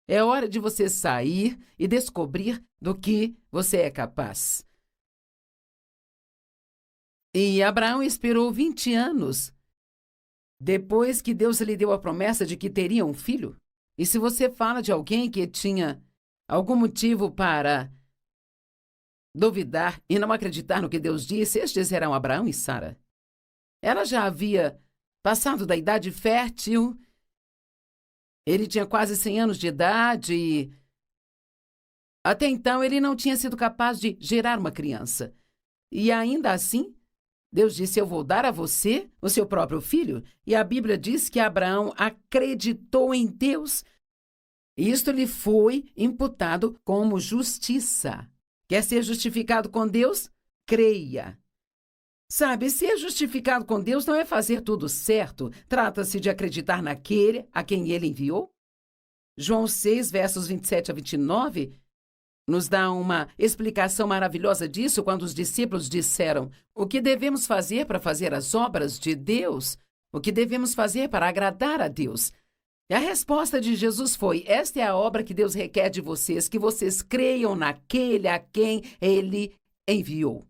É hora de você sair e descobrir do que você é capaz. E Abraão esperou 20 anos depois que Deus lhe deu a promessa de que teria um filho. E se você fala de alguém que tinha algum motivo para duvidar e não acreditar no que Deus disse, estes eram Abraão e Sara. Ela já havia passado da idade fértil Ele tinha quase 100 anos de idade e, até então, ele não tinha sido capaz de gerar uma criança. E ainda assim, Deus disse: eu vou dar a você o seu próprio filho. E a Bíblia diz que Abraão acreditou em Deus. E isto lhe foi imputado como justiça. Quer ser justificado com Deus? Creia. Sabe, ser justificado com Deus não é fazer tudo certo. Trata-se de acreditar naquele a quem ele enviou. João 6, versos 27 a 29, nos dá uma explicação maravilhosa disso quando os discípulos disseram: o que devemos fazer para fazer as obras de Deus? O que devemos fazer para agradar a Deus? E a resposta de Jesus foi: esta é a obra que Deus requer de vocês, que vocês creiam naquele a quem ele enviou.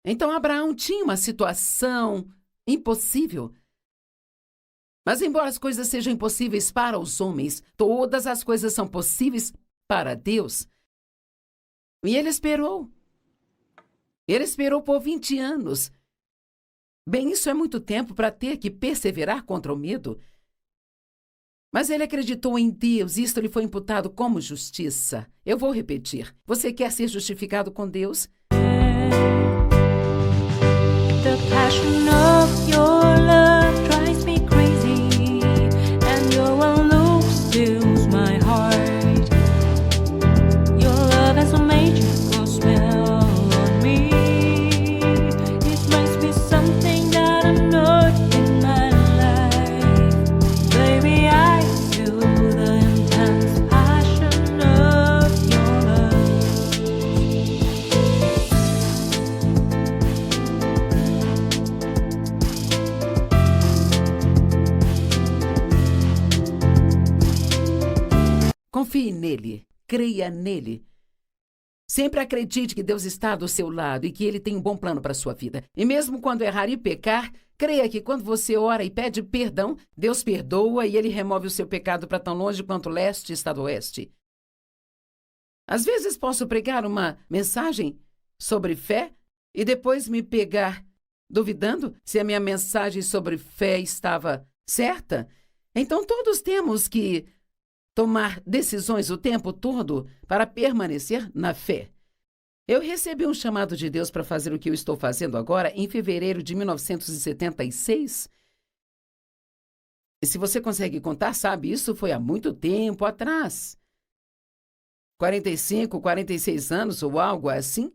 Então, Abraão tinha uma situação impossível. Mas, embora as coisas sejam impossíveis para os homens, todas as coisas são possíveis para Deus. E ele esperou. Ele esperou por 20 anos. Bem, isso é muito tempo para ter que perseverar contra o medo. Mas ele acreditou em Deus e isto lhe foi imputado como justiça. Eu vou repetir. Você quer ser justificado com Deus? The passion of your love drives me crazy, and your one look steals my heart. Your love has a magical spell on me. It makes me something that I'm not in my life. Baby, I feel the intense passion of your love. Confie nele, creia nele. Sempre acredite que Deus está do seu lado e que ele tem um bom plano para a sua vida. E mesmo quando errar e pecar, creia que quando você ora e pede perdão, Deus perdoa e ele remove o seu pecado para tão longe quanto o leste está do oeste. Às vezes posso pregar uma mensagem sobre fé e depois me pegar duvidando se a minha mensagem sobre fé estava certa. Então todos temos que tomar decisões o tempo todo para permanecer na fé. Eu recebi um chamado de Deus para fazer o que eu estou fazendo agora em fevereiro de 1976. E se você consegue contar, sabe, isso foi há muito tempo atrás. 45, 46 anos ou algo assim.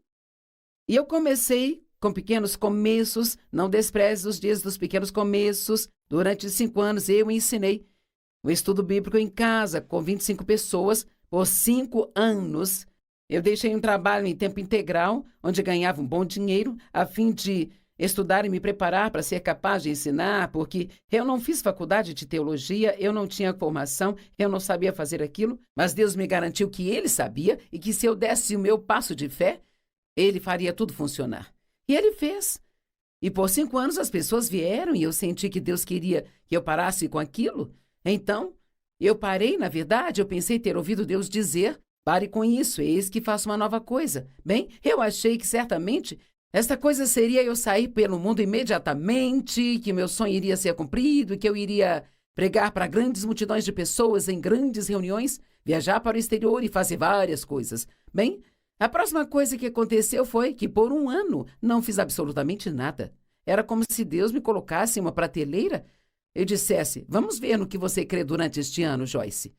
E eu comecei com pequenos começos, não despreze os dias dos pequenos começos. Durante 5 anos eu ensinei o estudo bíblico em casa, com 25 pessoas, por 5 anos. Eu deixei um trabalho em tempo integral, onde ganhava um bom dinheiro, a fim de estudar e me preparar para ser capaz de ensinar, porque eu não fiz faculdade de teologia, eu não tinha formação, eu não sabia fazer aquilo, mas Deus me garantiu que Ele sabia e que se eu desse o meu passo de fé, Ele faria tudo funcionar. E Ele fez. E por 5 anos as pessoas vieram e eu senti que Deus queria que eu parasse com aquilo. Então, eu parei, na verdade, eu pensei ter ouvido Deus dizer: pare com isso, eis que faço uma nova coisa. Bem, eu achei que certamente esta coisa seria eu sair pelo mundo imediatamente, que meu sonho iria ser cumprido, que eu iria pregar para grandes multidões de pessoas em grandes reuniões, viajar para o exterior e fazer várias coisas. Bem, a próxima coisa que aconteceu foi que por 1 ano não fiz absolutamente nada. Era como se Deus me colocasse em uma prateleira e dissesse: vamos ver no que você crê durante este ano, Joyce.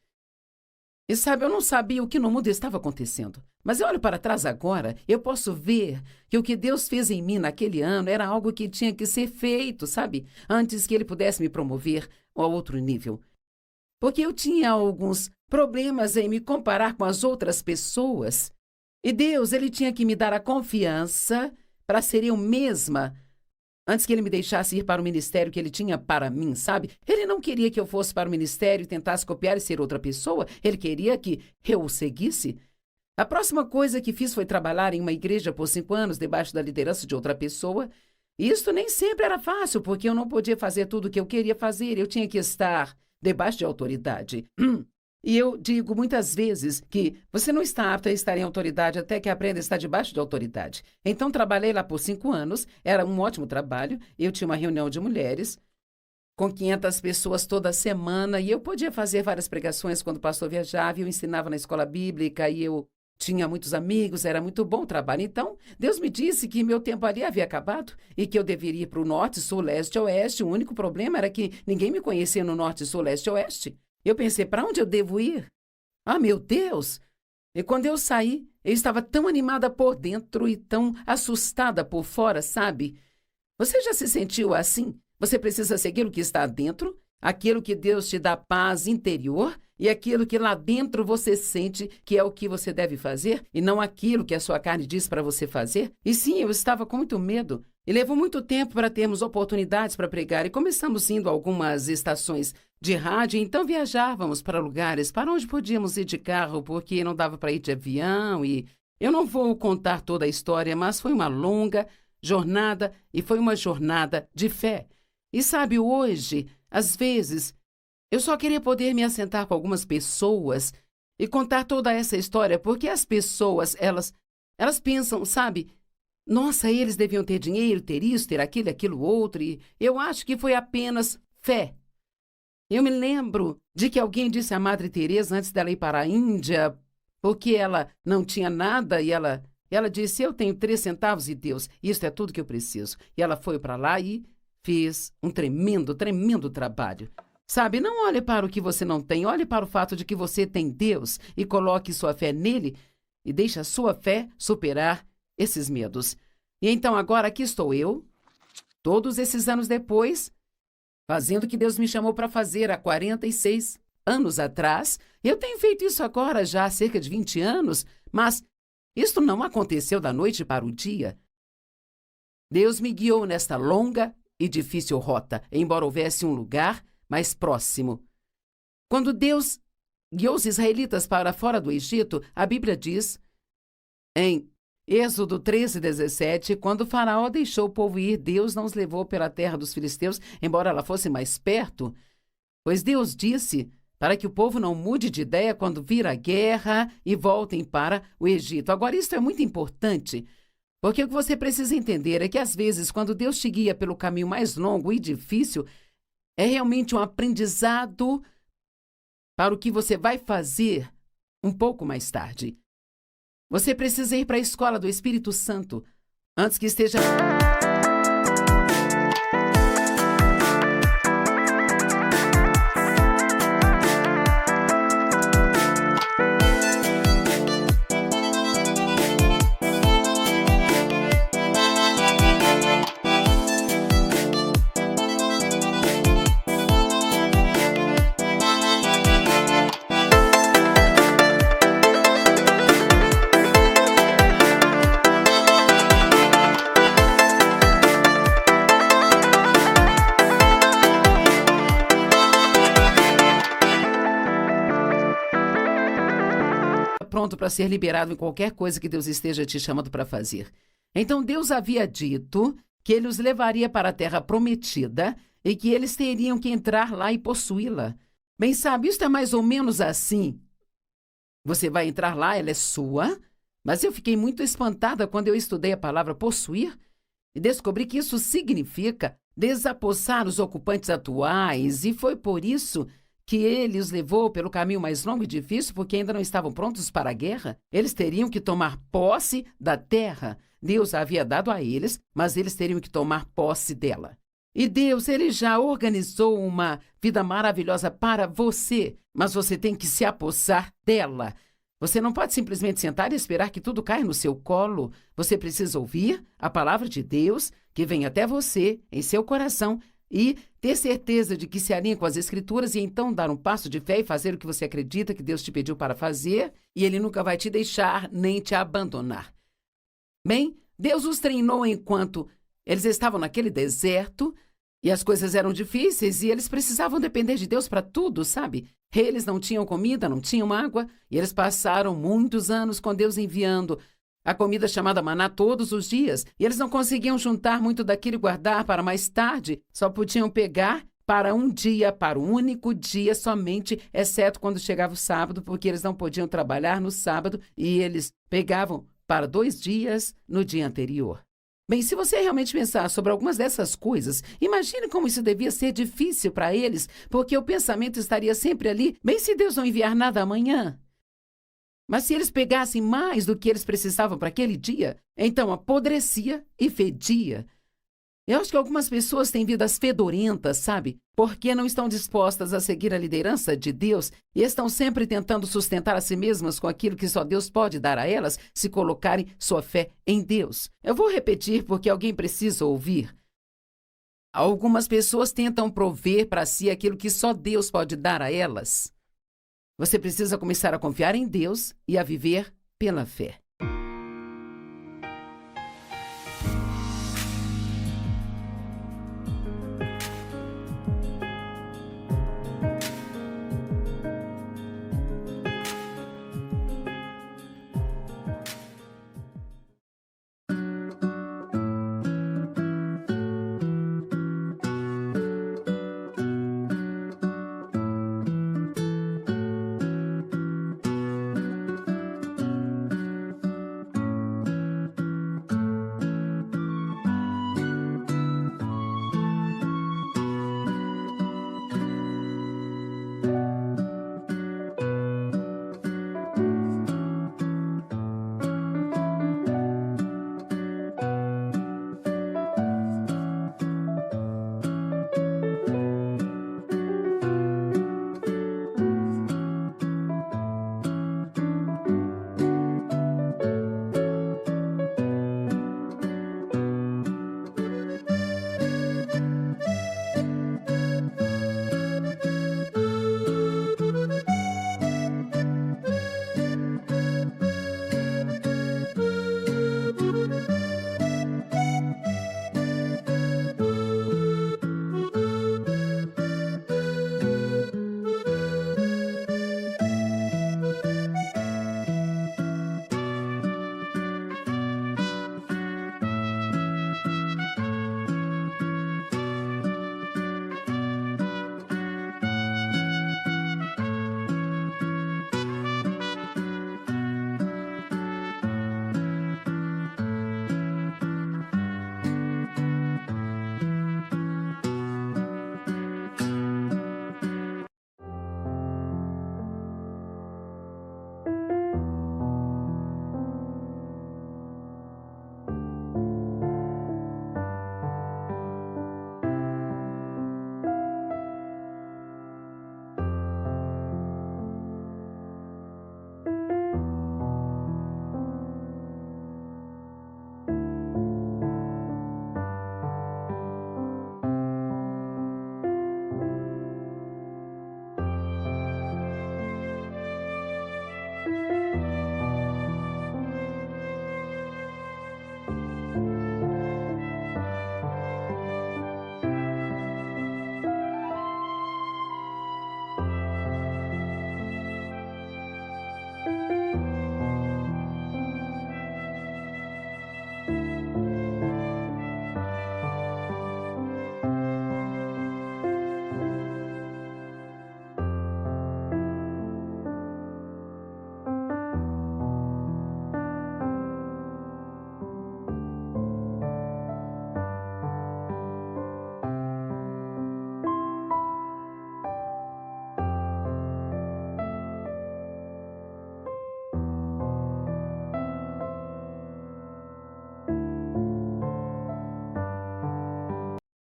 E sabe, eu não sabia o que no mundo estava acontecendo. Mas eu olho para trás agora, eu posso ver que o que Deus fez em mim naquele ano era algo que tinha que ser feito, sabe? Antes que Ele pudesse me promover a outro nível. Porque eu tinha alguns problemas em me comparar com as outras pessoas. E Deus, Ele tinha que me dar a confiança para ser eu mesma, antes que Ele me deixasse ir para o ministério que Ele tinha para mim, sabe? Ele não queria que eu fosse para o ministério e tentasse copiar e ser outra pessoa. Ele queria que eu o seguisse. A próxima coisa que fiz foi trabalhar em uma igreja por 5 anos, debaixo da liderança de outra pessoa. E isso nem sempre era fácil, porque eu não podia fazer tudo o que eu queria fazer. Eu tinha que estar debaixo de autoridade. E eu digo muitas vezes que você não está apto a estar em autoridade até que aprenda a estar debaixo de autoridade. Então, trabalhei lá por 5 anos, era um ótimo trabalho, eu tinha uma reunião de mulheres, com 500 pessoas toda semana, e eu podia fazer várias pregações quando o pastor viajava, e eu ensinava na escola bíblica, e eu tinha muitos amigos, era muito bom o trabalho. Então, Deus me disse que meu tempo ali havia acabado e que eu deveria ir para o norte, sul, leste, oeste. O único problema era que ninguém me conhecia no norte, sul, leste, oeste. Eu pensei, para onde eu devo ir? Ah, meu Deus! E quando eu saí, eu estava tão animada por dentro e tão assustada por fora, sabe? Você já se sentiu assim? Você precisa seguir o que está dentro, aquilo que Deus te dá paz interior e aquilo que lá dentro você sente que é o que você deve fazer e não aquilo que a sua carne diz para você fazer. E sim, eu estava com muito medo e levou muito tempo para termos oportunidades para pregar e começamos indo a algumas estações de rádio, então viajávamos para lugares para onde podíamos ir de carro porque não dava para ir de avião e eu não vou contar toda a história, mas foi uma longa jornada e foi uma jornada de fé. E sabe, hoje, às vezes, eu só queria poder me assentar com algumas pessoas e contar toda essa história, porque as pessoas, elas pensam, sabe, nossa, eles deviam ter dinheiro, ter isso, ter aquilo, aquilo outro, e eu acho que foi apenas fé. Eu me lembro de que alguém disse à Madre Teresa antes dela ir para a Índia, porque ela não tinha nada, e ela disse, eu tenho 3 centavos e Deus, isso é tudo que eu preciso. E ela foi para lá e fez um tremendo, tremendo trabalho. Sabe, não olhe para o que você não tem, olhe para o fato de que você tem Deus e coloque sua fé nele e deixe a sua fé superar esses medos. E então agora aqui estou eu, todos esses anos depois, fazendo o que Deus me chamou para fazer há 46 anos atrás. Eu tenho feito isso agora já há cerca de 20 anos, mas isto não aconteceu da noite para o dia. Deus me guiou nesta longa e difícil rota, embora houvesse um lugar mais próximo. Quando Deus guiou os israelitas para fora do Egito, a Bíblia diz, em Êxodo 13:17, quando o faraó deixou o povo ir, Deus não os levou pela terra dos filisteus, embora ela fosse mais perto, pois Deus disse para que o povo não mude de ideia quando vir a guerra e voltem para o Egito. Agora, isso é muito importante, porque o que você precisa entender é que, às vezes, quando Deus te guia pelo caminho mais longo e difícil, é realmente um aprendizado para o que você vai fazer um pouco mais tarde. Você precisa ir para a escola do Espírito Santo antes que esteja... pronto para ser liberado em qualquer coisa que Deus esteja te chamando para fazer. Então Deus havia dito que ele os levaria para a terra prometida e que eles teriam que entrar lá e possuí-la. Bem, sabe, isso é mais ou menos assim. Você vai entrar lá, ela é sua, mas eu fiquei muito espantada quando eu estudei a palavra possuir e descobri que isso significa desapossar os ocupantes atuais, e foi por isso que ele os levou pelo caminho mais longo e difícil, porque ainda não estavam prontos para a guerra. Eles teriam que tomar posse da terra. Deus a havia dado a eles, mas eles teriam que tomar posse dela. E Deus, ele já organizou uma vida maravilhosa para você, mas você tem que se apossar dela. Você não pode simplesmente sentar e esperar que tudo caia no seu colo. Você precisa ouvir a palavra de Deus, que vem até você, em seu coração, e ter certeza de que se alinha com as Escrituras e então dar um passo de fé e fazer o que você acredita que Deus te pediu para fazer, e Ele nunca vai te deixar nem te abandonar. Bem, Deus os treinou enquanto eles estavam naquele deserto e as coisas eram difíceis e eles precisavam depender de Deus para tudo, sabe? Eles não tinham comida, não tinham água e eles passaram muitos anos com Deus enviando a comida chamada maná todos os dias, e eles não conseguiam juntar muito daquilo e guardar para mais tarde, só podiam pegar para um dia, para um único dia somente, exceto quando chegava o sábado, porque eles não podiam trabalhar no sábado, e eles pegavam para 2 dias no dia anterior. Bem, se você realmente pensar sobre algumas dessas coisas, imagine como isso devia ser difícil para eles, porque o pensamento estaria sempre ali, bem, se Deus não enviar nada amanhã. Mas se eles pegassem mais do que eles precisavam para aquele dia, então apodrecia e fedia. Eu acho que algumas pessoas têm vidas fedorentas, sabe? Porque não estão dispostas a seguir a liderança de Deus e estão sempre tentando sustentar a si mesmas com aquilo que só Deus pode dar a elas se colocarem sua fé em Deus. Eu vou repetir porque alguém precisa ouvir. Algumas pessoas tentam prover para si aquilo que só Deus pode dar a elas. Você precisa começar a confiar em Deus e a viver pela fé.